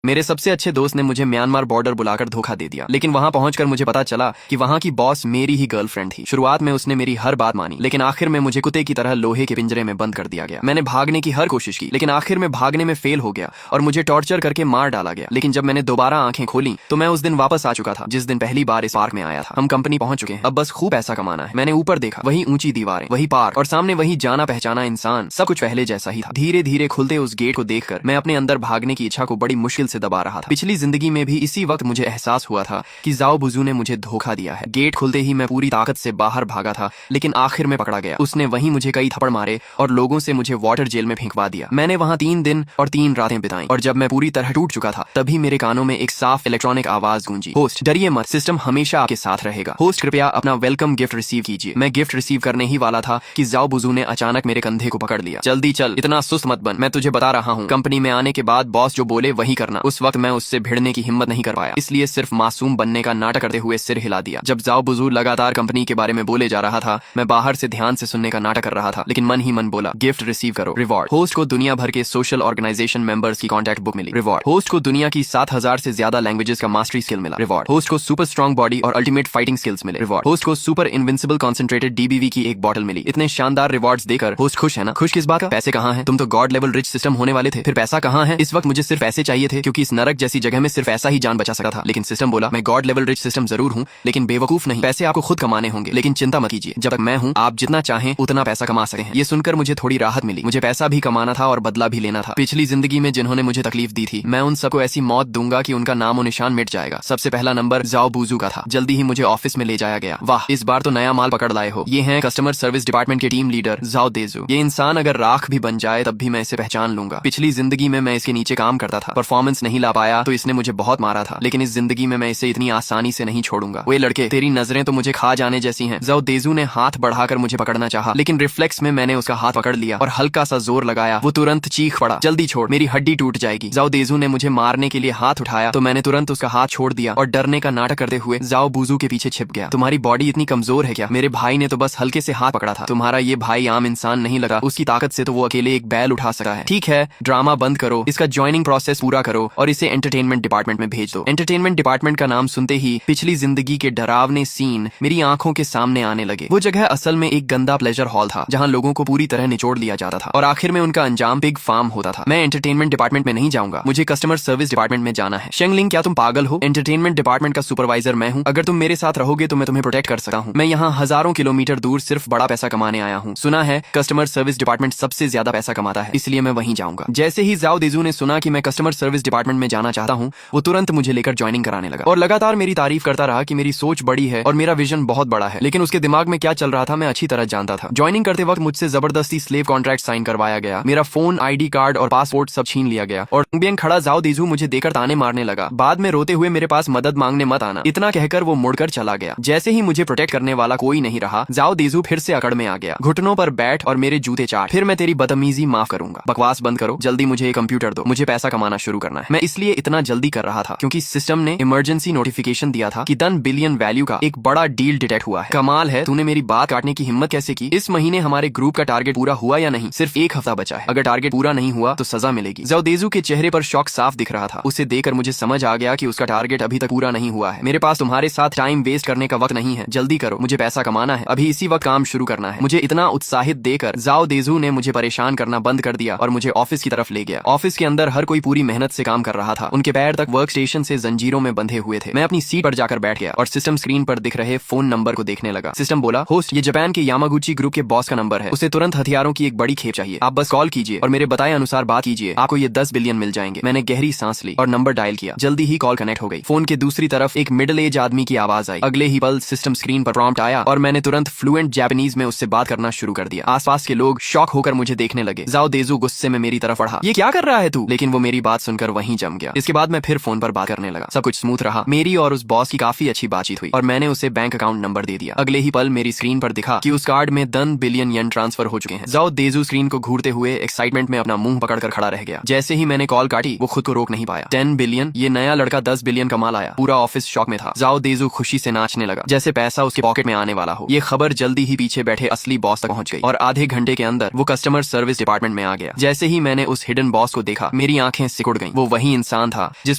मेरे सबसे अच्छे दोस्त ने मुझे म्यांमार बॉर्डर बुलाकर धोखा दे दिया, लेकिन वहां पहुंचकर मुझे पता चला कि वहां की बॉस मेरी ही गर्लफ्रेंड थी। शुरुआत में उसने मेरी हर बात मानी, लेकिन आखिर में मुझे कुत्ते की तरह लोहे के पिंजरे में बंद कर दिया गया। मैंने भागने की हर कोशिश की, लेकिन आखिर में भागने में फेल हो गया और मुझे टॉर्चर करके मार डाला गया। लेकिन जब मैंने दोबारा आंखें खोली तो मैं उस दिन वापस आ चुका था जिस दिन पहली बार इस पार्क में आया था। हम कंपनी पहुंच चुके हैं, अब बस खूब पैसा कमाना है। मैंने ऊपर देखा, वही ऊंची दीवारें, वही पार्क और सामने वही जाना पहचाना इंसान। सब कुछ पहले जैसा ही था। धीरे धीरे खुलते उस गेट को देखकर मैं अपने अंदर भागने की इच्छा को बड़ी मुश्किल से दबा रहा था। पिछली जिंदगी में भी इसी वक्त मुझे एहसास हुआ था कि जाओ बुजू ने मुझे धोखा दिया है। गेट खुलते ही मैं पूरी ताकत से बाहर भागा था, लेकिन आखिर में पकड़ा गया। उसने वहीं मुझे कई थप्पड़ मारे और लोगों से मुझे वाटर जेल में फेंकवा दिया। मैंने वहां 3 दिन और 3 रातें बिताई और जब मैं पूरी तरह टूट चुका था तभी मेरे कानों में एक साफ इलेक्ट्रॉनिक आवाज गूंजी, होस्ट डरिए मत, सिस्टम हमेशा आपके साथ रहेगा। होस्ट कृपया अपना वेलकम गिफ्ट रिसीव कीजिए। मैं गिफ्ट रिसीव करने ही वाला था कि जाओ बुजू ने अचानक मेरे कंधे को पकड़ लिया। जल्दी चल, इतना सुस्त मत बन, मैं तुझे बता रहा हूँ। कंपनी में आने के बाद बॉस जो बोले वही करना। उस वक्त मैं उससे भिड़ने की हिम्मत नहीं कर पाया, इसलिए सिर्फ मासूम बनने का नाटक करते हुए सिर हिला दिया। जब जाओ बुजू लगातार कंपनी के बारे में बोले जा रहा था, मैं बाहर से ध्यान से सुनने का नाटक कर रहा था, लेकिन मन ही मन बोला, गिफ्ट रिसीव करो, रिवॉर्ड। होस्ट को दुनिया भर के सोशल ऑर्गेनाइजेशन मेंबर्स की कॉन्टैक्ट बुक मिली, रिवॉर्ड। होस्ट को दुनिया की 7000 से ज्यादा लैंग्वेजेस का मास्टरी स्किल मिला, रिवॉर्ड। होस्ट को सुपर स्ट्रॉन्ग बॉडी और अल्टीमेट फाइटिंग स्किल्स मिले, रिवॉर्ड। होस्ट को सुपर इनविंसिबल कॉन्सेंट्रेटेड डीबीवी की एक बॉटल मिली। इतने शानदार रिवॉर्ड्स देकर होस्ट खुश है ना? खुश किस बात का? पैसे कहाँ हैं? तुम तो गॉड लेवल रिच सिस्टम होने वाले थे, फिर पैसा कहाँ है? इस वक्त मुझे सिर्फ पैसे चाहिए थे, क्योंकि इस नरक जैसी जगह में सिर्फ ऐसा ही जान बचा सकता था। लेकिन सिस्टम बोला, मैं गॉड लेवल रिच सिस्टम जरूर हूँ, लेकिन बेवकूफ नहीं। पैसे आपको खुद कमाने होंगे, लेकिन चिंता मत कीजिए, जब तक मैं हूँ आप जितना चाहें उतना पैसा कमा सकते हैं। ये सुनकर मुझे थोड़ी राहत मिली। मुझे पैसा भी कमाना था और बदला भी लेना था। पिछली जिंदगी में जिन्होंने मुझे तकलीफ दी थी, मैं उन सबको ऐसी मौत दूंगा कि उनका नामो निशान मिट जाएगा। सबसे पहला नंबर जाओ बुजू का था। जल्दी ही मुझे ऑफिस में ले जाया गया। वाह, इस बार तो नया माल पकड़ लाए हो। ये हैं कस्टमर सर्विस डिपार्टमेंट के टीम लीडर जाओ देजू। ये इंसान अगर राख भी बन जाए तब भी मैं इसे पहचान लूंगा। पिछली जिंदगी में मैं इसके नीचे काम करता था, परफॉर्मेंस नहीं ला पाया तो इसने मुझे बहुत मारा था, लेकिन इस जिंदगी में मैं इसे इतनी आसानी से नहीं छोड़ूंगा। वे लड़के, तेरी नजरें तो मुझे खा जाने जैसी हैं। जाओ देजू ने हाथ बढ़ाकर मुझे पकड़ना चाहा, लेकिन रिफ्लेक्स में मैंने उसका हाथ पकड़ लिया और हल्का सा जोर लगाया। वो तुरंत चीख पड़ा, जल्दी छोड़, मेरी हड्डी टूट जाएगी। जाओ देजू ने मुझे मारने के लिए हाथ उठाया तो मैंने तुरंत उसका हाथ छोड़ दिया और डरने का नाटक करते हुए जाओ बुजू के पीछे छिप गया। तुम्हारी बॉडी इतनी कमजोर है क्या? मेरे भाई ने तो बस हल्के से हाथ पकड़ा था। तुम्हारा ये भाई आम इंसान नहीं लगा, उसकी ताकत से तो वो अकेले एक बैल उठा सकता है। ठीक है, ड्रामा बंद करो, इसका ज्वाइनिंग प्रोसेस पूरा करो और इसे एंटरटेनमेंट डिपार्टमेंट में भेज दो। एंटरटेनमेंट डिपार्टमेंट का नाम सुनते ही पिछली जिंदगी के डरावने सीन मेरी आंखों के सामने आने लगे। वो जगह असल में एक गंदा प्लेजर हॉल था जहां लोगों को पूरी तरह निचोड़ लिया जाता था और आखिर में उनका अंजाम पिग फार्म होता था। मैं एंटरटेनमेंट डिपार्टमेंट में नहीं जाऊंगा, मुझे कस्टमर सर्विस डिपार्टमेंट में जाना है। शेंगलिंग, क्या तुम पागल हो? एंटरटेनमेंट डिपार्टमेंट का सुपरवाइजर मैं हूँ। अगर तुम मेरे साथ रहोगे तो मैं तुम्हें प्रोटेक्ट कर सकता हूँ। मैं यहाँ हजारों किलोमीटर दूर सिर्फ बड़ा पैसा कमाने आया हूँ। सुना है कस्टमर सर्विस डिपार्टमेंट सबसे ज्यादा पैसा कमाता है, इसलिए मैं वहीं जाऊंगा। जैसे ही जाओ देजू ने सुना कि मैं कस्टमर सर्विस डिपार्टमेंट में जाना चाहता हूँ, वो तुरंत मुझे लेकर ज्वाइनिंग कराने लगा और लगातार मेरी तारीफ करता रहा कि मेरी सोच बड़ी है और मेरा विजन बहुत बड़ा है। लेकिन उसके दिमाग में क्या चल रहा था मैं अच्छी तरह जानता था। ज्वाइनिंग करते वक्त मुझसे जबरदस्ती स्लेव कॉन्ट्रैक्ट साइन करवाया गया। मेरा फोन, आईडी कार्ड और पासपोर्ट सब छीन लिया गया और बेंग खड़ा जाओ देजू मुझे देकर ताने मारने लगा। बाद में रोते हुए मेरे पास मदद मांगने मत आना, इतना कहकर वो मुड़कर चला गया। जैसे ही मुझे प्रोटेक्ट करने वाला कोई नहीं रहा, जाओ देजू फिर से अकड़ में आ गया। घुटनों पर बैठ और मेरे जूते चाट, फिर मैं तेरी बदतमीजी माफ करूंगा। बकवास बंद करो, जल्दी मुझे एक कंप्यूटर दो, मुझे पैसा कमाना शुरू करना है। मैं इसलिए इतना जल्दी कर रहा था क्योंकि सिस्टम ने इमरजेंसी नोटिफिकेशन दिया था कि 10 बिलियन वैल्यू का एक बड़ा डील डिटेक्ट हुआ है। कमाल है, तूने मेरी बात काटने की हिम्मत कैसे की? इस महीने हमारे ग्रुप का टारगेट पूरा हुआ या नहीं? सिर्फ 1 हफ्ता बचा है, अगर टारगेट पूरा नहीं हुआ तो सजा मिलेगी। जाओ देजू के चेहरे पर शॉक साफ दिख रहा था। उसे देखकर मुझे समझ आ गया कि उसका टारगेट अभी तक पूरा नहीं हुआ है। मेरे पास तुम्हारे साथ टाइम वेस्ट करने का वक्त नहीं है, जल्दी करो, मुझे पैसा कमाना है, अभी इसी वक्त काम शुरू करना है। मुझे इतना उत्साहित देकर जाओ देजू ने मुझे परेशान करना बंद कर दिया और मुझे ऑफिस की तरफ ले गया। ऑफिस के अंदर हर कोई पूरी मेहनत से काम कर रहा था। उनके पैर तक वर्क स्टेशन से जंजीरों में बंधे हुए थे। मैं अपनी सीट पर जाकर बैठ गया और सिस्टम स्क्रीन पर दिख रहे फोन नंबर को देखने लगा। सिस्टम बोला, होस्ट ये जापान के यामागुची ग्रुप के बॉस का नंबर है, उसे तुरंत हथियारों की एक बड़ी खेप चाहिए। आप बस कॉल कीजिए और मेरे बताए अनुसार बात कीजिए, आपको ये 10 बिलियन मिल जाएंगे। मैंने गहरी सांस ली और नंबर डायल किया। जल्दी ही कॉल कनेक्ट हो गई। फोन के दूसरी तरफ एक मिडिल एज आदमी की आवाज आई। अगले ही पल सिस्टम स्क्रीन पर प्रॉम्प्ट आया और मैंने तुरंत फ्लुएंट जापानीज में उससे बात करना शुरू कर दिया। आसपास के लोग शॉक होकर मुझे देखने लगे। जाओ देजू गुस्से में मेरी तरफ बढ़ा, ये क्या कर रहा है तू? लेकिन वो मेरी बात सुनकर वहीं जम गया। इसके बाद मैं फिर फोन पर बात करने लगा। सब कुछ स्मूथ रहा। मेरी और उस बॉस की काफी अच्छी बातचीत हुई और मैंने उसे बैंक अकाउंट नंबर दे दिया। अगले ही पल मेरी स्क्रीन पर दिखा कि उस कार्ड में 10 बिलियन येन ट्रांसफर हो चुके हैं। जाओ देजू स्क्रीन को घूरते हुए एक्साइटमेंट में अपना मुंह पकड़कर खड़ा रह गया। जैसे ही मैंने कॉल काटी वो खुद को रोक नहीं पाया। 10 बिलियन, ये नया लड़का 10 बिलियन कमा लाया। पूरा ऑफिस शॉक में था। जाओ देजू खुशी से नाचने लगा जैसे पैसा उसके पॉकेट में आने वाला हो। ये खबर जल्दी ही पीछे बैठे असली बॉस तक पहुंच गई और आधे घंटे के अंदर वो कस्टमर सर्विस डिपार्टमेंट में आ गया। जैसे ही मैंने उस हिडन बॉस को देखा मेरी आंखें सिकुड़ गईं। वो वही इंसान था जिस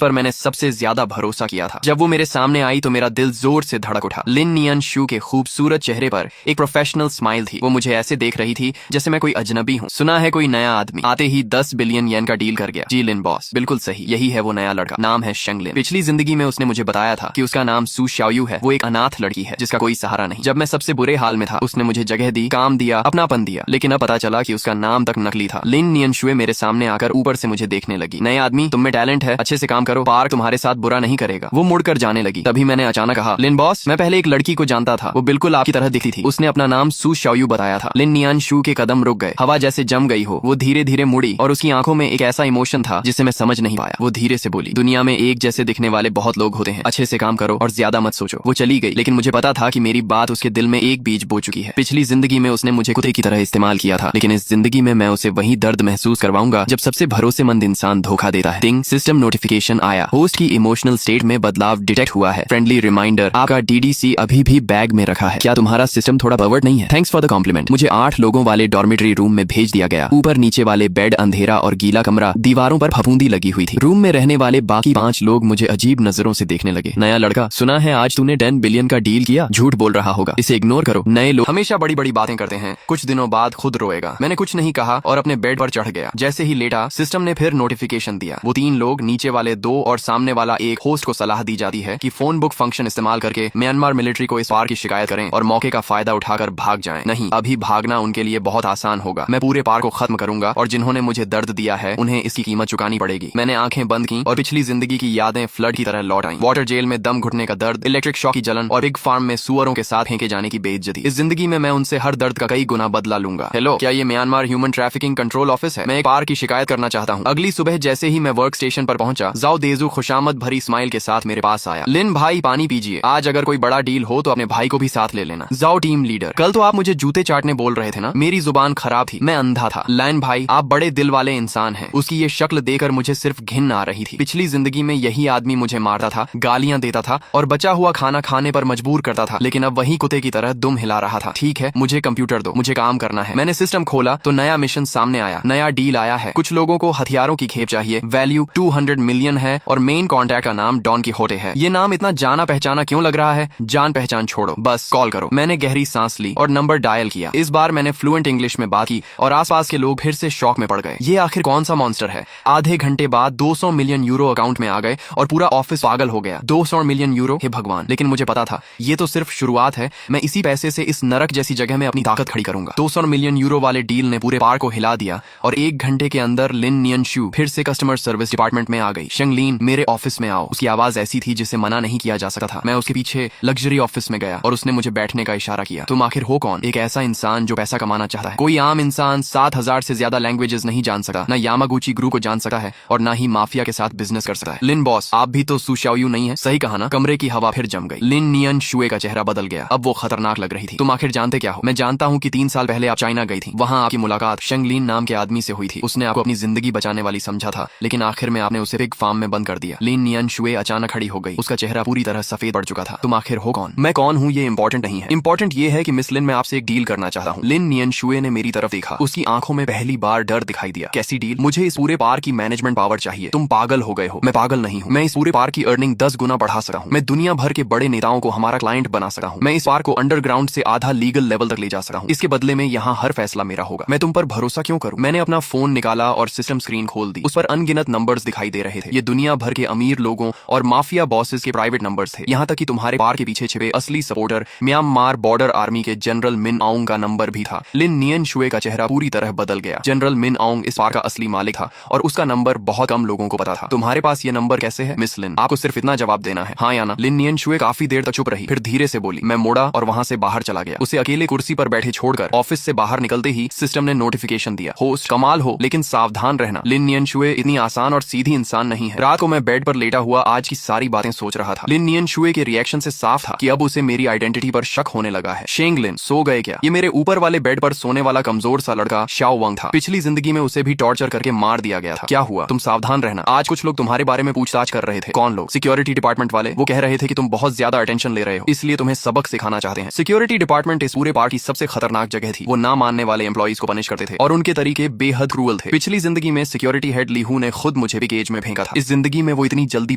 पर मैंने सबसे ज्यादा भरोसा किया था। जब वो मेरे सामने आई तो मेरा दिल जोर से धड़क उठा। लिन नियन शू के खूबसूरत चेहरे पर एक प्रोफेशनल स्माइल थी। वो मुझे ऐसे देख रही थी जैसे मैं कोई अजनबी हूँ। सुना है कोई नया आदमी आते ही 10 बिलियन येन का डील कर गया। जी लिन बॉस, बिल्कुल सही, यही है वो नया लड़का। नाम है शेंग लिन। पिछली जिंदगी में उसने मुझे बताया था कि उसका नाम सू शाओयू है। वो एक अनाथ लड़की है जिसका कोई सहारा नहीं। जब मैं सबसे बुरे हाल में था उसने मुझे जगह दी, काम दिया, अपनापन दिया। लेकिन अब पता चला कि उसका नाम तक नकली था। लिन नियन शुए मेरे सामने आकर ऊपर से मुझे देखने लगी। नए आदमी, तुम में टैलेंट है, अच्छे से काम करो, पार्क तुम्हारे साथ बुरा नहीं करेगा। वो मुड़कर जाने लगी। तभी मैंने अचानक कहा, लिन बॉस, मैं पहले एक लड़की को जानता था, वो बिल्कुल आपकी तरह दिखती थी। उसने अपना नाम सू शाओयू बताया था। लिन नियन शू के कदम रुक गए। हवा जैसे जम गई हो। वो धीरे धीरे मुड़ी और उसकी आंखों में एक ऐसा इमोशन था जिसे मैं समझ नहीं पाया। वो धीरे से बोली, दुनिया में एक जैसे दिखने वाले बहुत लोग होते हैं, अच्छे से काम करो और ज्यादा मत सोचो। वो चली गई, लेकिन मुझे पता था कि मेरी बात उसके दिल में एक बीज बो चुकी है। पिछली जिंदगी में उसने मुझे कुत्ते की तरह इस्तेमाल किया था, लेकिन इस जिंदगी में मैं उसे वही दर्द महसूस करवाऊंगा जब सबसे भरोसेमंद इंसान धोखा देता है। टिंग, सिस्टम नोटिफिकेशन आया। होस्ट की इमोशनल स्टेट में बदलाव डिटेक्ट हुआ है। फ्रेंडली रिमाइंडर, आपका डीडीसी अभी भी बैग में रखा है। क्या तुम्हारा सिस्टम थोड़ा परवर्ट नहीं है? Thanks for the compliment. मुझे 8 लोगों वाले डॉर्मेटरी रूम में भेज दिया गया। ऊपर नीचे वाले बेड अंधेरा और गीला कमरा, दीवारों पर फफूंदी लगी हुई थी। रूम में रहने वाले बाकी 5 लोग मुझे अजीब नजरों से देखने लगे। नया लड़का, सुना है आज तूने 10 बिलियन का डील किया? झूठ बोल रहा होगा, इसे इग्नोर करो। नए लोग हमेशा बड़ी बड़ी बातें करते हैं, कुछ दिनों बाद खुद रोएगा। मैंने कुछ नहीं कहा और अपने बेड पर चढ़ गया। जैसे ही लेटा, सिस्टम ने फिर नोटिफिकेशन दिया। वो 3 लोग, नीचे वाले 2 और सामने वाला एक, होस्ट को सलाह दी जाती है कि फोन बुक फंक्शन इस्तेमाल करके म्यांमार मिलिट्री को इस पार की शिकायत करें और मौके का फायदा उठाकर भाग जाएं। नहीं, अभी भागना उनके लिए बहुत आसान होगा। मैं पूरे पार को खत्म करूंगा और जिन्होंने मुझे दर्द दिया है उन्हें इसकी कीमत चुकानी पड़ेगी। मैंने आंखें बंद की और पिछली जिंदगी की यादें फ्लड की तरह लौट आईं। वाटर जेल में दम घुटने का दर्द, इलेक्ट्रिक शॉक की जलन और बिग फार्म में सुअरों के साथ फेंके जाने की बेइज्जती। इस जिंदगी में मैं उनसे हर दर्द का कई गुना बदला लूंगा। हेलो, क्या ये Myanmar human trafficking control office है? मैं एक पार की शिकायत करना चाहता हूँ। अगली सुबह जैसे ही मैं वर्क स्टेशन पर पहुंचा, जाओ देजू खुशामद भरी स्माइल के साथ मेरे पास आया। लिन भाई, पानी पीजिए। आज अगर कोई बड़ा डील हो तो अपने भाई को भी साथ ले लेना। जाओ टीम लीडर, कल तो आप मुझे जूते चाटने बोल रहे थे ना? मेरी जुबान खराब थी, मैं अंधा था। लाइन भाई, आप बड़े दिल वाले इंसान हैं। उसकी ये शक्ल देखकर मुझे सिर्फ घिन आ रही थी। पिछली जिंदगी में यही आदमी मुझे मारता था, गालियां देता था और बचा हुआ खाना खाने पर मजबूर करता था, लेकिन अब वही कुत्ते की तरह दुम हिला रहा था। ठीक है, मुझे कंप्यूटर दो, मुझे काम करना है। मैंने सिस्टम खोला तो नया मिशन सामने आया, नया डील आया है। कुछ लोगों को हथियारों की खेप चाहिए, वैल्यू 200 मिलियन है और मेन कॉन्टैक्ट का नाम डॉन कीहोटे है। ये नाम इतना जाना पहचाना क्यों लग रहा है? जान पहचान छोड़ो, बस कॉल करो। मैंने गहरी सांस ली और नंबर डायल किया। इस बार मैंने फ्लुएंट इंग्लिश में बात की और आसपास के लोग फिर से शॉक में पड़ गए। ये आखिर कौन सा मॉन्स्टर है? आधे घंटे बाद 200 मिलियन यूरो अकाउंट में आ गए और पूरा ऑफिस पागल हो गया। 200 मिलियन यूरो, हे भगवान! लेकिन मुझे पता था ये तो सिर्फ शुरुआत है। मैं इसी पैसे से इस नरक जैसी जगह में अपनी ताकत खड़ी करूंगा। 200 मिलियन यूरो वाले डील ने पूरे पार को हिला दिया और 1 घंटे के अंदर लिन नियन शू फिर से कस्टमर सर्विस डिपार्टमेंट में आ गई। शेंग लिन, मेरे ऑफिस में आओ। उसकी आवाज ऐसी थी जिसे मना नहीं किया जा सकता था। मैं उसके पीछे लग्जरी ऑफिस में गया और उसने मुझे बैठने का इशारा किया। तुम आखिर हो कौन? एक ऐसा इंसान जो पैसा कमाना चाहता है। कोई आम इंसान 7000 से ज्यादा लैंग्वेजेस नहीं जान सकता, ना यामागुची ग्रुप को जान सकता है और ना ही माफिया के साथ बिजनेस कर सकता है। लिन बॉस, आप भी तो सू शाओयू नहीं है? सही कहा ना? कमरे की हवा फिर जम गई। लिन नियन शुए का चेहरा बदल गया। अब वो खतरनाक लग रही थी। तुम आखिर जानते क्या हो? मैं जानता हूँ कि 3 साल पहले आप चाइना गई थी। वहाँ आपकी मुलाकात शेंग लिन नाम के आदमी से हुई थी। उसने आपको अपनी जिंदगी बचाने वाली समझा था, लेकिन आखिर में आपने उसे पिग फार्म में बंद कर दिया। लिन नियन शुए अचानक खड़ी हो गई। उसका चेहरा पूरी तरह सफेद पड़ चुका था। तुम आखिर हो कौन? मैं कौन हूँ ये इंपॉर्टेंट नहीं है। इंपॉर्टेंट ये है कि मिस लिन, मैं आपसे एक डील करना चाहता हूँ। लिन नियन शुए ने मेरी तरफ देखा। उसकी आंखों में पहली बार डर दिखाई दिया। कैसी डील? मुझे इस पूरे पार की मैनेजमेंट पावर चाहिए। तुम पागल हो गए हो? मैं पागल नहीं हूँ। मैं इस पूरे पार की अर्निंग 10 गुना बढ़ा सकता हूँ। मैं दुनिया भर के बड़े नेताओं को हमारा क्लाइंट बना सकता हूँ। मैं इस पार को अंडरग्राउंड से आधा लीगल लेवल तक ले जा सकता हूँ। इसके बदले में यहाँ हर फैसला मेरा होगा। मैं तुम पर भरोसा क्यों करूँ? मैंने अपना फोन निकाला और सिस्टम स्क्रीन खोल दी। उस पर अनगिनत नंबर्स दिखाई दे रहे थे। ये दुनिया भर के अमीर लोगों और माफिया बॉसेस के प्राइवेट नंबर्स थे। यहाँ तक कि तुम्हारे पार के पीछे छिपे असली सपोर्टर म्यांमार बॉर्डर आर्मी के जनरल मिन आउंग का नंबर भी था। लिन नियन शुए का चेहरा पूरी तरह बदल गया। जनरल मिन आउंग इस पार का असली मालिक था और उसका नंबर बहुत कम लोगों को पता था। तुम्हारे पास ये नंबर कैसे है? मिस लिन, आपको सिर्फ इतना जवाब देना है, हाँ या ना। लिन नियन शुए काफी देर तक चुप रही, फिर धीरे से बोली। मैं मुड़ा और वहां से बाहर चला गया। उसे अकेले कुर्सी पर बैठे छोड़कर ऑफिस से बाहर निकलते ही सिस्टम ने नोटिफिकेशन दिया, होस्ट कमाल हो लेकिन सावधान रहना। लिन नियन शुए इतनी आसान और सीधी इंसान नहीं है। रात को मैं बेड पर लेटा हुआ आज की सारी बातें सोच रहा था। लिन नियन शुए के रिएक्शन से साफ था कि अब उसे मेरी आइडेंटिटी पर शक होने लगा है। शेंग लिन, सो गए क्या? ये मेरे ऊपर वाले बेड पर सोने वाला कमजोर सा लड़का शाओ वंग था। पिछली जिंदगी में उसे भी टॉर्चर करके मार दिया गया था। क्या हुआ? तुम सावधान रहना। आज कुछ लोग तुम्हारे बारे में पूछताछ कर रहे थे। कौन लोग? सिक्योरिटी डिपार्टमेंट वाले। वो कह रहे थे कि तुम बहुत ज्यादा अटेंशन ले रहे हो, इसलिए तुम्हें सबक सिखाना चाहते हैं। सिक्योरिटी डिपार्टमेंट इस पूरे पार की सबसे खतरनाक जगह थी। वो ना मानने वाले एम्प्लॉइज को पनिश करते थे और उनके तरीके बेहद क्रूअल थे। पिछली जिंदगी में सिक्योरिटी हेड लीहू ने खुद मुझे भी केज में फेंका था। इस जिंदगी में वो इतनी जल्दी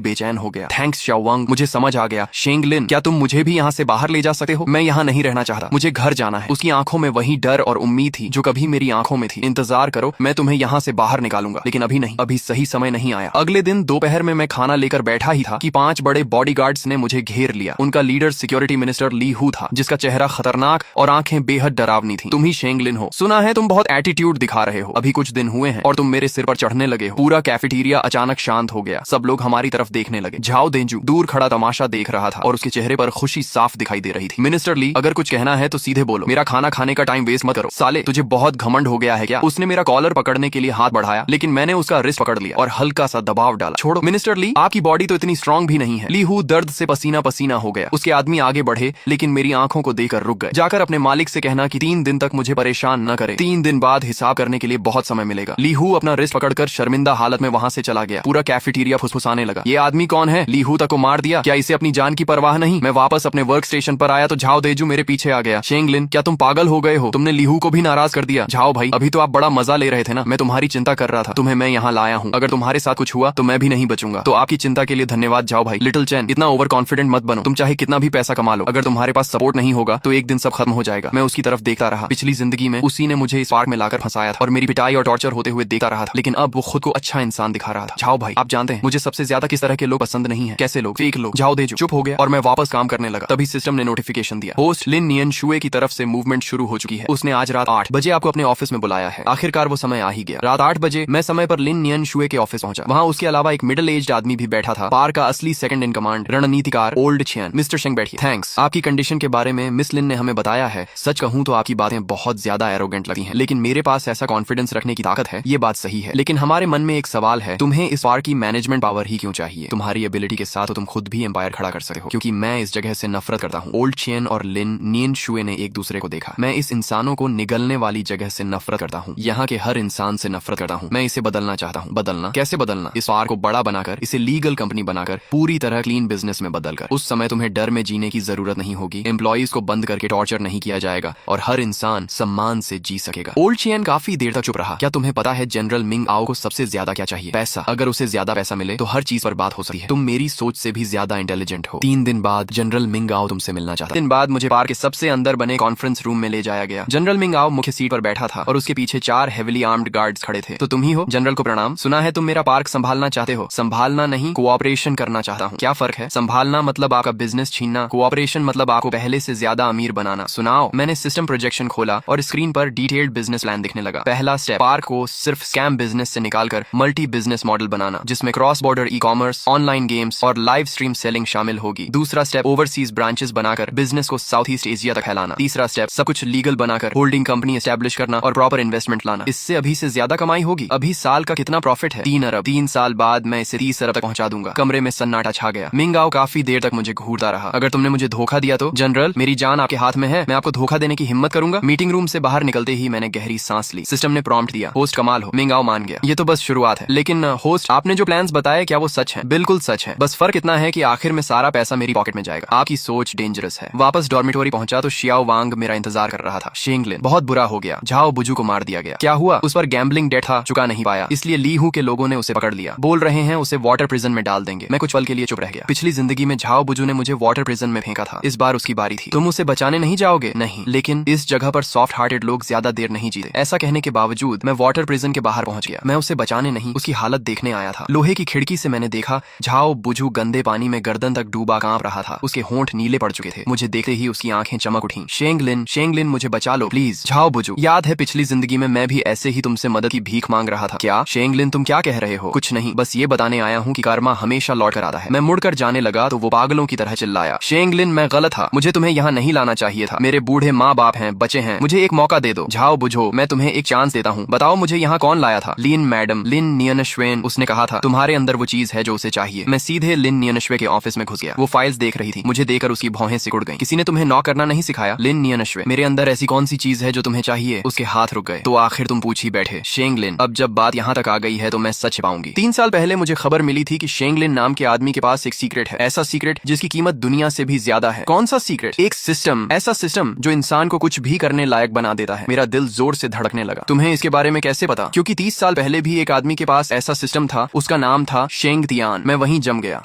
बेचैन हो गया। थैंक्स शाओवांग, मुझे समझ आ गया। शेंगलिन, क्या तुम मुझे भी यहाँ से बाहर ले जा सकते हो? मैं यहाँ नहीं रहना चाहता, मुझे घर जाना है। उसकी आंखों में वही डर और उम्मीद थी जो कभी मेरी आंखों में थी। इंतजार करो, मैं तुम्हें यहाँ से बाहर निकालूंगा। लेकिन अभी नहीं, अभी सही समय नहीं आया। अगले दिन दोपहर में मैं खाना लेकर बैठा ही था कि 5 बड़े बॉडीगार्ड्स ने मुझे घेर लिया। उनका लीडर सिक्योरिटी मिनिस्टर ली हू था, जिसका चेहरा खतरनाक और आंखें बेहद डरावनी थी। तुम ही शेंगलिन हो, सुना है तुम बहुत एटीट्यूड दिखा रहे हो। अभी कुछ दिन हुए हैं और तुम मेरे सिर पर चढ़ने लगे हो। पूरा कैफेटेरिया अचानक शांत हो गया। सब लोग हमारी तरफ देखने लगे। झाओ देंजू दूर खड़ा तमाशा देख रहा था और उसके चेहरे पर खुशी साफ दिखाई दे रही थी। मिनिस्टर ली, अगर कुछ कहना है तो सीधे बोलो, मेरा खाना खाने का टाइम वेस्ट मत करो। साले, तुझे बहुत घमंड हो गया है क्या? उसने मेरा कॉलर पकड़ने के लिए हाथ बढ़ाया, लेकिन मैंने उसका रिस्ट पकड़ लिया और हल्का सा दबाव डाला। छोड़ो मिनिस्टर ली, आपकी बॉडी तो इतनी स्ट्रांग भी नहीं है। ली हू दर्द से पसीना पसीना हो गया। उसके आदमी आगे बढ़े, लेकिन मेरी आंखों को देखकर रुक गए। जाकर अपने मालिक से कहना कि 3 दिन तक मुझे परेशान न करे। 3 दिन बाद हिसाब करने के लिए बहुत समय मिलेगा। ली हू अपना रिस्ट पकड़कर शर्मिंदा हालत में वहां से चला गया। पूरा कैफेटेरिया फुसफुसाने लगा। ये आदमी कौन है? ली हू तक को मार दिया क्या? इसे अपनी जान की परवाह नहीं? मैं वापस अपने वर्क स्टेशन पर आया तो झाओ देजू मेरे पीछे आ गया। शेंगलिन, क्या तुम पागल हो गए हो? तुमने ली हू को भी नाराज कर दिया। झाओ भाई, अभी तो आप बड़ा मजा ले रहे थे ना। मैं तुम्हारी चिंता कर रहा था, तुम्हें मैं यहाँ लाया हूँ। अगर तुम्हारे साथ कुछ हुआ तो मैं भी नहीं बचूंगा। तो आपकी चिंता के लिए धन्यवाद झाओ भाई। लिटिल चैन, इतना ओवर कॉन्फिडेंट मत बनो। तुम चाहे कितना भी पैसा कमा लो, अगर तुम्हारे पास सपोर्ट नहीं होगा तो एक दिन सब खत्म हो जाएगा। मैं उसकी तरफ देखता रहा। पिछली जिंदगी में उसी ने मुझे इस पार्क में लाकर फंसाया था और मेरी पिटाई और टॉर्चर होते हुए देखता रहा था, लेकिन अब वो खुद को अच्छा इंसान दिखा रहा था। झाओ भाई, आप जानते हैं मुझे सबसे ज्यादा किस तरह के लोग पसंद नहीं है? कैसे लोग? फेक लोग। झाओ देजू चुप हो गया और मैं वापस काम करने लगा। तभी सिस्टम ने नोटिफिकेशन दिया, होस्ट लिन नियन शुए की तरफ से मूवमेंट शुरू हो चुकी है। उसने आज रात 8 बजे आपको अपने ऑफिस में बुलाया है। आखिरकार वो समय आ ही गया। रात 8 बजे मैं समय पर लिन नियन शुए के ऑफिस पहुंचा। वहां उसके अलावा एक मिडिल एज्ड आदमी भी बैठा था। पार्क का असली सेकंड इन कमांड रणनीतिकार ओल्ड छियन। मिस्टर शेंग बैठिए। थैंक्स। आपकी कंडीशन के बारे में मिस लिन ने हमें बताया है। सच कहूं तो आपकी बातें बहुत ज्यादा एरोगेंट लगती हैं, लेकिन मेरे पास ऐसा कॉन्फिडेंस रखने की ताकत है, ये बात सही है। लेकिन हमारे मन में एक सवाल है, तुम्हें इस पार्क की मैनेजमेंट पावर ही क्यों चाहिए? तुम्हारी एबिलिटी के साथ तुम खुद भी एम्पायर खड़ा कर सकते हो। क्योंकि मैं इस जगह से नफरत करता हूँ। ओल्ड छियन और लिन नियन शुए ने एक दूसरे को देखा। मैं इस इंसानों को निगलने वाली जगह से नफरत करता हूँ। यहाँ के हर इंसान से नफरत करता हूँ। मैं इसे बदलना चाहता हूँ। बदलना? कैसे बदलना? इस पार्क को बड़ा बनाकर, इसे लीगल कंपनी बनाकर, पूरी तरह क्लीन बिजनेस में बदलकर। उस समय तुम्हें डर में जीने की जरूरत नहीं होगी। एम्प्लॉइज को बंद करके टॉर्चर नहीं किया जाएगा और हर इंसान सम्मान से जी सकेगा। ओल्ड छियन काफी देर तक चुप रहा। क्या तुम्हें पता है जनरल मिंग आओ को सबसे ज्यादा क्या चाहिए? पैसा। अगर उसे ज्यादा पैसा मिले तो हर चीज पर बात हो सकती है। तुम मेरी सोच से भी ज्यादा इंटेलिजेंट हो। 3 दिन बाद जनरल मिंग आओ तुमसे मिलना चाहता। दिन बाद मुझे पार्क के सबसे अंदर बने कॉन्फ्रेंस रूम में ले जाया गया। जनरल मिंग आओ मुख्य सीट पर बैठा था और उसके पीछे 4 हेविली आर्म्ड गार्ड्स खड़े थे। तो तुम ही हो? जनरल को प्रणाम। सुना है तुम मेरा पार्क संभालना चाहते हो। संभालना नहीं, कोऑपरेशन करना चाहता हूँ। क्या फर्क है? संभालना मतलब आपका बिजनेस छीनना, कोऑपरेशन मतलब आपको पहले से ज्यादा अमीर बनाना। सुनाओ। मैंने सिस्टम प्रोजेक्शन खोला और स्क्रीन पर डिटेल्ड बिजनेस प्लान दिखने लगा। पहला स्टेप, पार्क को सिर्फ स्कैम बिजनेस से निकालकर मल्टी बिजनेस मॉडल बनाना, जिसमें cross border e commerce, online games और लाइव स्ट्रीम सेलिंग शामिल होगी। दूसरा स्टेप, ओवरसीज ब्रांचेस बनाकर बिजनेस को साउथ ईस्ट एशिया तक फैलाना। तीसरा स्टेप, सब कुछ लीगल बनाकर होल्डिंग कंपनी एस्टेब्लिश करना और प्रॉपर इन्वेस्टमेंट लाना। इससे अभी से ज्यादा कमाई होगी। अभी साल का कितना प्रॉफिट है? 3 अरब। 3 साल बाद मैं इसे 30 अरब तक पहुंचा दूंगा। कमरे में सन्नाटा छा गया। मिंग आओ काफी देर तक मुझे घूरता रहा। अगर तुमने मुझे धोखा दिया तो? जनरल, मेरी जान आपके हाथ में है। मैं आपको धोखा देने की हिम्मत करूंगा? मीटिंग रूम से बाहर निकलते ही मैंने गहरी सांस ली। सिस्टम ने प्रॉम्प्ट दिया, होस्ट कमाल हो। मिंग आओ मान गया। ये तो बस शुरुआत है। लेकिन होस्ट, आपने जो प्लान्स बताए क्या वो सच है? बिल्कुल सच है। बस फर्क इतना है कि आखिर में सारा पैसा मेरी पॉकेट में जाएगा। आपकी सोच डेंजरस है। वापस डॉर्मिटोरी पहुंचा तो शियाओ वांग मेरा इंतजार कर रहा था। शेंगलिन, बहुत बुरा हो गया। झाओ बुजू को मार दिया गया। क्या हुआ? उस पर गैम्बलिंग डेट था, चुका नहीं पाया, इसलिए ली हू के लोगों ने उसे पकड़ लिया। बोल रहे हैं उसे वाटर प्रिजन में डाल देंगे। मैं कुछ पल के लिए चुप रह गया। पिछली जिंदगी में झाओ बुजू ने मुझे वाटर प्रिजन में फेंका था। इस बार उसकी बारी थी। तुम उसे बचाने नहीं जाओगे? नहीं, लेकिन इस जगह पर सॉफ्ट हार्टेड लोग ज्यादा देर नहीं जीते। ऐसा कहने के बावजूद मैं वाटर प्रिजन के बाहर पहुंच गया। मैं उसे बचाने नहीं, उसकी हालत देखने आया था। लोहे की खिड़की से मैंने देखा झाओ बुजू गंदे पानी में गर्दन तक डूबा कांप रहा था। उसके होंठ नीले पड़ चुके थे। मुझे देखते ही उसकी आंखें चमक उठी। शेंगलिन, शेंगलिन मुझे बचा लो प्लीज। झाओ बुजू, याद है पिछली जिंदगी में मैं भी ऐसे ही तुमसे मदद की भीख मांग रहा था। क्या? शेंगलिन, तुम क्या कह रहे हो? कुछ नहीं, बस ये बताने आया हूँ कि कर्मा हमेशा लौट कर आता है। मैं मुड़कर जाने लगा तो वो पागलों की तरह चिल्लाया, शेंगलिन मैं गलत था, मुझे तुम्हें यहाँ नहीं लाना चाहिए था। मेरे बूढ़े माँ बाप हैं, बच्चे हैं, मुझे एक मौका दे दो। झाओ बुझो, मैं तुम्हें एक चांस देता हूँ। बताओ मुझे यहाँ कौन लाया था? लिन मैडम, लिन नियनश्वेन। उसने कहा था तुम्हारे अंदर वो चीज है जो उसे चाहिए। मैं सीधे लिन नियनश्वे के ऑफिस में घुस गया। वो फाइल्स देख रही थी। मुझे देखकर उसकी भौहें सिकुड़ गईं। किसी ने तुम्हें नॉक करना नहीं सिखाया? लिन नियनश्वे, मेरे अंदर ऐसी कौन सी चीज है जो तुम्हें चाहिए? उसके हाथ रुक गए। तो आखिर तुम पूछ ही बैठे। शेंगलिन, अब जब बात यहाँ तक आ गई है तो मैं सच पाऊंगी। 3 साल पहले मुझे खबर मिली थी कि शेंगलिन नाम के आदमी के पास एक सीक्रेट है। ऐसा सीक्रेट जिसकी कीमत दुनिया से भी ज्यादा है। कौन सा सीक्रेट? एक सिस्टम, ऐसा सिस्टम जो इंसान को कुछ भी करने लायक बना देता है। मेरा दिल जोर से धड़कने लगा। तुम्हें इसके बारे में कैसे पता? क्योंकि 30 साल पहले भी एक आदमी के पास ऐसा सिस्टम था, उसका नाम था शेंग तियान। मैं वहीं जम गया।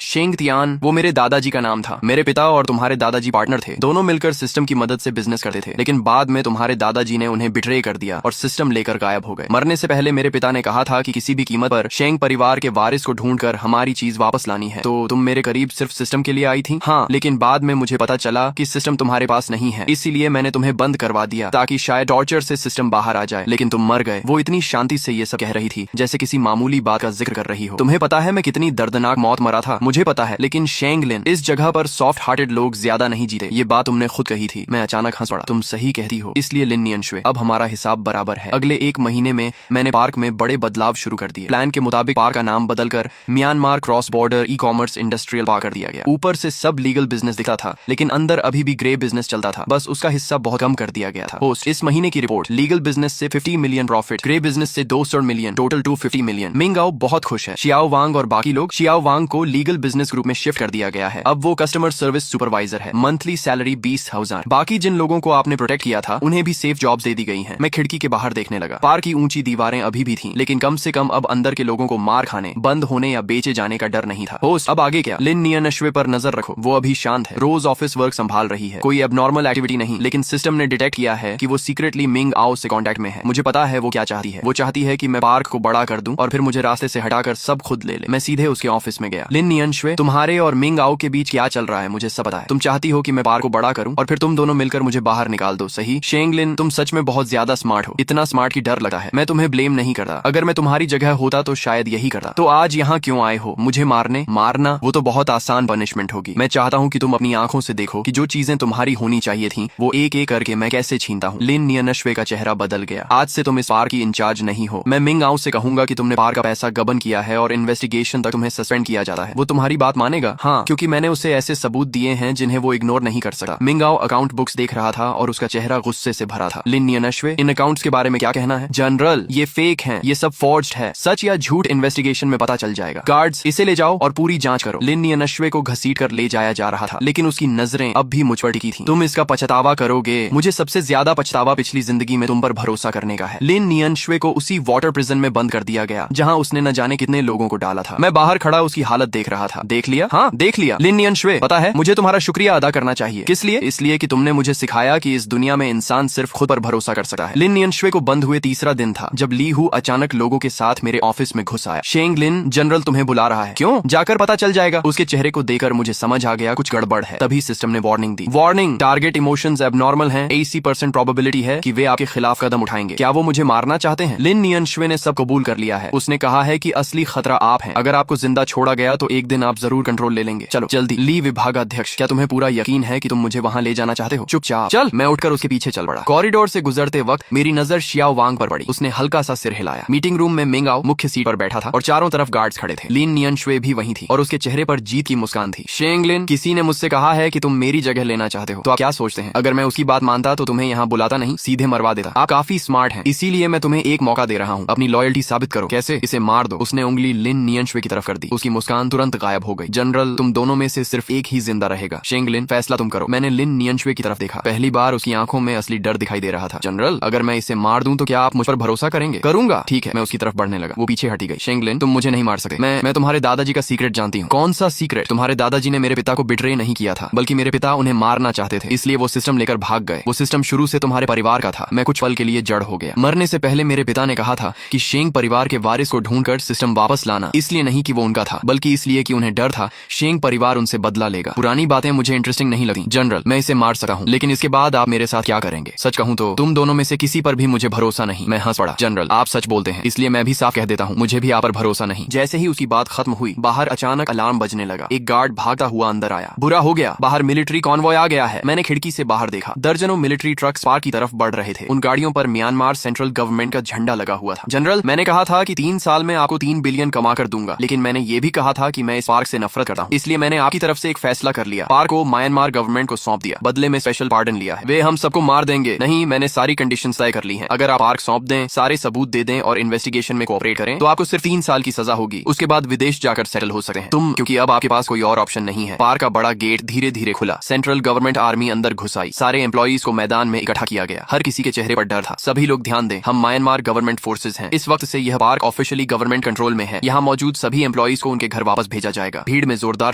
शेंग तियान वो मेरे दादाजी का नाम था। मेरे पिता और तुम्हारे दादाजी पार्टनर थे, दोनों मिलकर सिस्टम की मदद से बिजनेस करते थे। लेकिन बाद में तुम्हारे दादाजी ने उन्हें बिट्रे कर दिया और सिस्टम लेकर गायब हो गए। मरने से पहले मेरे पिता ने कहा था कि किसी भी कीमत पर शेंग परिवार के वारिस को ढूंढकर हमारी चीज वापस लानी है। तो तुम मेरे करीब सिर्फ सिस्टम के लिए आई थी? हाँ, लेकिन बाद में मुझे पता चला कि सिस्टम तुम्हारे पास नहीं है, इसीलिए मैंने तुम्हें बंद करवा दिया ताकि शायद टॉर्चर से सिस्टम बाहर आ जाए। लेकिन तुम मर गए। वो इतनी शांति से ये सब कह रही थी जैसे किसी मामूली बात का जिक्र कर रही हो। तुम्हें पता है मैं कितनी दर्दनाक मौत मरा था? मुझे पता है, लेकिन शेंग लिन, इस जगह पर सॉफ्ट हार्टेड लोग ज्यादा नहीं जीते। ये बात तुमने खुद कही थी। मैं अचानक हंस पड़ा। तुम सही कहती हो। इसलिए लिन नियनशुए, अब हमारा हिसाब बराबर है। अगले 1 महीने में मैंने पार्क में बड़े बदलाव शुरू कर दिए। प्लान के मुताबिक पार्क का नाम बदलकर Myanmar cross border e commerce industrial park कर दिया गया। ऊपर से सब लीगल बिजनेस दिखता था, लेकिन अंदर अभी भी ग्रे बिजनेस चलता था। बस उसका हिस्सा बहुत कम कर दिया गया था। पोस्ट इस महीने की रिपोर्ट, लीगल बिजनेस से 50 मिलियन प्रॉफिट, ग्रे बिजनेस से 200 मिलियन, टोटल 250 मिलियन। मिंगाओ बहुत खुश है। शियाओ वांग और बाकी लोग, शियाओ वांग को लीगल बिजनेस ग्रुप में शिफ्ट कर दिया गया है। अब वो कस्टमर सर्विस सुपरवाइजर है। Monthly salary 20,000। बाकी जिन लोगों को आपने प्रोटेक्ट किया था उन्हें भी सेफ जॉब्स दे दी गई हैं। मैं खिड़की के बाहर देखने लगा। पार्क की ऊंची दीवारें अभी भी थीं, लेकिन कम से कम अब अंदर के लोगों को मार खाने, बंद होने या बेचे जाने का डर नहीं था। होस्ट, अब आगे क्या? लिन नियनशुए पर नजर रखो। वो अभी शांत है, रोज ऑफिस वर्क संभाल रही है। कोई एबनॉर्मल एक्टिविटी नहीं, लेकिन सिस्टम ने डिटेक्ट किया है कि वो सीक्रेटली मिंग आओ से कांटेक्ट में है। मुझे पता है वो क्या चाहती है। वो चाहती है कि मैं पार्क को बड़ा कर दूं और फिर मुझे रास्ते से हटाकर सब खुद ले ले। मैं सीधे उसके ऑफिस में गया। लिन नियनशुए, तुम्हारे और मिंग आओ के बीच क्या चल रहा है मुझे सब पता है। तुम चाहती हो कि मैं पार्क को बड़ा करूं और फिर तुम दोनों मिलकर मुझे बाहर निकाल दो, सही? शेंग लिन, तुम सच में बहुत ज्यादा स्मार्ट हो। इतना स्मार्ट की डर लगता है। मैं तुम्हें ब्लेम नहीं करता। अगर मैं तुम्हारी जगह होता तो शायद यही करता। तो आज यहाँ क्यों आए हो? मुझे मारने? मारना वो तो बहुत आसान पनिशमेंट होगी। मैं चाहता हूँ कि तुम अपनी आंखों से देखो कि जो चीजें तुम्हारी होनी चाहिए थी वो एक एक करके मैं कैसे छीनता हूँ। लिन नियनशुए का चेहरा बदल गया। आज से तुम इस पार्क की इंचार्ज नहीं हो। मैं मिंग आओ से कहूंगा कि तुमने पार्क का पैसा गबन किया है और इन्वेस्टिगेशन तक तुम्हें सस्पेंड किया जाता है। वो तुम्हारी बात मानेगा? हाँ, क्योंकि मैंने उसे ऐसे सबूत दिए हैं जिन्हें वो इग्नोर नहीं कर सकता। मिंग आओ अकाउंट बुक्स देख रहा था और उसका चेहरा गुस्से से भरा था। लिन नियनशुए, इन अकाउंट्स के बारे में क्या कहना है? जनरल, ये फेक हैं, ये सब फॉर्ज्ड है। सच या झूठ इन्वेस्टिगेशन में पता चल जाएगा। गार्ड्स, इसे ले जाओ और पूरी जांच करो। लिन नियनशुए को घसीट कर ले जाया जा रहा था, लेकिन उसकी नजरें अब भी मुझ पर टिकी थीं। तुम इसका पछतावा करोगे। मुझे सबसे ज्यादा पछतावा पिछली जिंदगी में तुम पर भरोसा करने का है। लिन नियनशुए को उसी वाटर प्रिजन में बंद कर दिया गया जहां उसने न जाने कितने लोगों को डाला था। मैं बाहर खड़ा उसकी हालत देख रहा था। देख लिया? हाँ, देख लिया। लिन नियनशुए, पता है मुझे तुम्हारा शुक्रिया अदा करना चाहिए। किस लिए? इसलिए कि तुमने मुझे सिखाया कि इस दुनिया में इंसान सिर्फ खुद पर भरोसा कर सकता है। लिन नियनशुए को बंद हुए तीसरा दिन था जब ली हु अचानक लोगों के साथ मेरे ऑफिस में घुस आया। शेंग लिन, जनरल तुम्हें बुला रहा है। क्यों? जाकर पता चल जाएगा। उसके चेहरे को देखकर मुझे समझ आ गया कुछ गड़बड़ है। तभी सिस्टम ने वार्निंग दी। वार्निंग, टारगेट इमोशंस एबनॉर्मल हैं। 80% प्रोबेबिलिटी है कि वे आपके खिलाफ कदम उठाएंगे। क्या वो मुझे मारना चाहते हैं? लिन नियनशुए ने सब कबूल कर लिया है। उसने कहा है कि असली खतरा आप हैं। अगर आपको जिंदा छोड़ा गया तो एक दिन आप जरूर कंट्रोल ले लेंगे। चलो जल्दी। ली विभागाध्यक्ष, क्या तुम्हें पूरा यकीन है कि तुम मुझे वहां ले जाना चाहते हो? चुपचाप चल। मैं उठकर उसके पीछे चल पड़ा। कॉरिडोर से गुजरते वक्त मेरी नजर शियाओ वांग पर पड़ी। उसने हल्का सा सिर हिलाया। मीटिंग रूम में मिंग आओ मुख्य सीट पर बैठा था और चारों तरफ गार्ड्स खड़े थे। लिन नियनशुए भी वहीं थी और उसके चेहरे पर जीत की मुस्कान थी। शेंग लिन, किसी ने मुझसे कहा है कि तुम मेरी जगह लेना चाहते हो, तो आप क्या सोचते हैं? अगर मैं उसकी बात मानता तो तुम्हें यहाँ बुलाता नहीं, सीधे मरवा देता। आप काफी स्मार्ट हैं, इसीलिए मैं तुम्हें एक मौका दे रहा हूँ। अपनी लॉयल्टी साबित करो। कैसे? इसे मार दो। उसने उंगली लिन नियनशुए की तरफ कर दी। उसकी मुस्कान तुरंत गायब हो गई। जनरल, तुम दोनों में से सिर्फ एक ही जिंदा रहेगा। शेंग लिन, फैसला तुम करो। मैंने लिन नियनशुए की तरफ देखा। पहली बार उसकी आंखों में असली डर दिखाई दे रहा था। जनरल, अगर मैं इसे मार दूं तो क्या आप मुझ पर भरोसा करेंगे? करूंगा। ठीक है। मैं उसकी तरफ बढ़ने लगा। वो पीछे हटी गई। शेंग लिन, तुम मुझे नहीं मार सकते। मैं तुम्हारे दादाजी का सीक्रेट जानती हूँ। कौन सा सीक्रेट? तुम्हारे दादाजी ने मेरे पिता को बिट्रे नहीं किया था, बल्कि मेरे पिता उन्हें मारना चाहते थे, इसलिए वो सिस्टम लेकर भाग गए। वो सिस्टम शुरू से तुम्हारे परिवार का था। मैं कुछ पल के लिए जड़ हो गया। मरने से पहले मेरे पिता ने कहा था कि शेंग परिवार के वारिस को ढूंढकर सिस्टम वापस लाना, इसलिए नहीं कि वो उनका था, बल्कि इसलिए कि उन्हें डर था शेंग परिवार उनसे बदला लेगा। पुरानी बातें मुझे इंटरेस्टिंग नहीं लगती। जनरल, मैं इसे मार सकता हूँ, लेकिन इसके बाद आप मेरे साथ क्या करेंगे? सच कहूँ तो तुम दोनों में से किसी पर भी मुझे भरोसा नहीं। मैं हंस पड़ा। जनरल, आप सच बोलते हैं, इसलिए मैं भी साफ कह देता हूँ, मुझे भी आप पर भरोसा नहीं। जैसे ही उसकी बात खत्म हुई, बाहर अचानक अलार्म बजने लगा। एक गार्ड भागता हुआ अंदर आया। बुरा हो गया, बाहर मिलिट्री कॉन्वॉय आ गया है। मैंने खिड़की से बाहर देखा। दर्जनों मिलिट्री ट्रक्स पार्क की तरफ बढ़ रहे थे। उन गाड़ियों पर म्यांमार सेंट्रल गवर्नमेंट का झंडा लगा हुआ था। जनरल, मैंने कहा था कि 3 साल में आपको 3 बिलियन कमा कर दूंगा, लेकिन मैंने ये भी कहा था कि मैं इस पार्क से नफरत करता हूँ, इसलिए मैंने आपकी तरफ से एक फैसला कर लिया। पार्क को म्यांमार गवर्नमेंट को सौंप दिया। बदले में स्पेशल पार्डन लिया है। वे हम सबको मार देंगे। नहीं, मैंने सारी कंडीशंस तय कर ली हैं। अगर आप पार्क सौंप दें, सारे सबूत दे दें और इन्वेस्टिगेशन में कोऑपरेट करें तो आपको सिर्फ 3 साल की सजा होगी। उसके बाद विदेश जाकर सेटल हो सकते हैं तुम, क्योंकि अब आपके पास कोई और ऑप्शन नहीं है। पार्क का बड़ा गेट धीरे धीरे खुला। सेंट्रल गवर्नमेंट आर्मी अंदर घुस आई। सारे एम्प्लॉइज को मैदान में इकट्ठा किया गया। हर किसी के चेहरे पर डर था। सभी लोग ध्यान दें, हम म्यांमार गवर्नमेंट फोर्सेज हैं। इस वक्त से यह park officially finally government control में है। यहाँ मौजूद सभी एम्प्लॉइज को उनके घर वापस भेजा जाएगा। भीड़ में जोरदार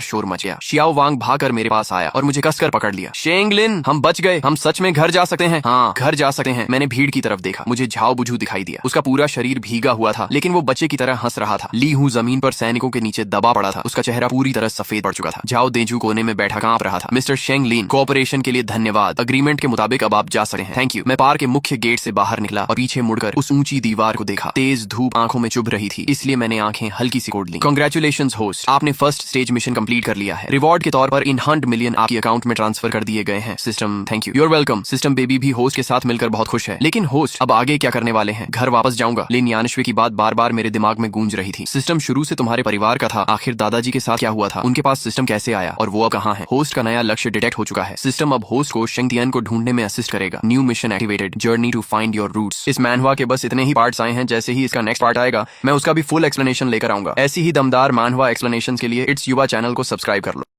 शोर मच गया। शियाओ वांग भागकर मेरे पास आया और मुझे कसकर पकड़ लिया। शेंगलिन, हम बच गए, हम सच में घर जा सकते हैं। हाँ, घर जा सकते हैं। मैंने भीड़ की तरफ देखा। मुझे झाओ बुझू दिखाई दिया। उसका पूरा शरीर भीगा हुआ था, लेकिन वो बच्चे की तरह हंस रहा था। ली हूँ जमीन पर सैनिकों के नीचे दबा पड़ा था। उसका चेहरा पूरी तरह सफेद पड़ चुका था। झाओ देजू कोने में बैठा कांप रहा था। मिस्टर शेंगलिन, कोऑपरेशन के लिए धन्यवाद। अग्रीमेंट के मुताबिक अब आप जा सकते हैं। Thank you. मैं पार्क के मुख्य गेट से बाहर निकला और पीछे मुड़कर उस ऊंची दीवार को देखा। तेज धूप आंखों में चुभ रही थी, इसलिए मैंने आंखें हल्की सी खोल ली। कांग्रेचुलेशंस होस्ट, आपने फर्स्ट स्टेज मिशन कंप्लीट कर लिया है। रिवॉर्ड के तौर पर इन 100 मिलियन आपके अकाउंट में ट्रांसफर कर दिए गए हैं। System, thank you. You're welcome. System baby भी होस्ट के साथ मिलकर बहुत खुश है। लेकिन होस्ट, अब आगे क्या करने वाले हैं? घर वापस जाऊंगा। लेकिन यानश्वी की बात बार बार मेरे दिमाग में गूंज रही थी। सिस्टम शुरू से तुम्हारे परिवार का था, आखिर दादाजी के साथ क्या हुआ था? उनके पास सिस्टम कैसे आया और वो अब कहाँ है? होस्ट का नया लक्ष्य डिटेक्ट हो चुका है। सिस्टम अब होस्ट को शेंगतियन को ढूंढने में असिस्ट करेगा। New mission activated, journey to find your roots. इस मैनहवा के बस इतने ही पार्ट्स आए हैं। जैसे ही इसका नेक्स्ट पार्ट आएगा, मैं उसका भी फुल एक्सप्लेनेशन लेकर आऊंगा। ऐसी ही दमदार मैनहवा एक्सप्लेनेशन के लिए इट्स युवा चैनल को सब्सक्राइब कर लो।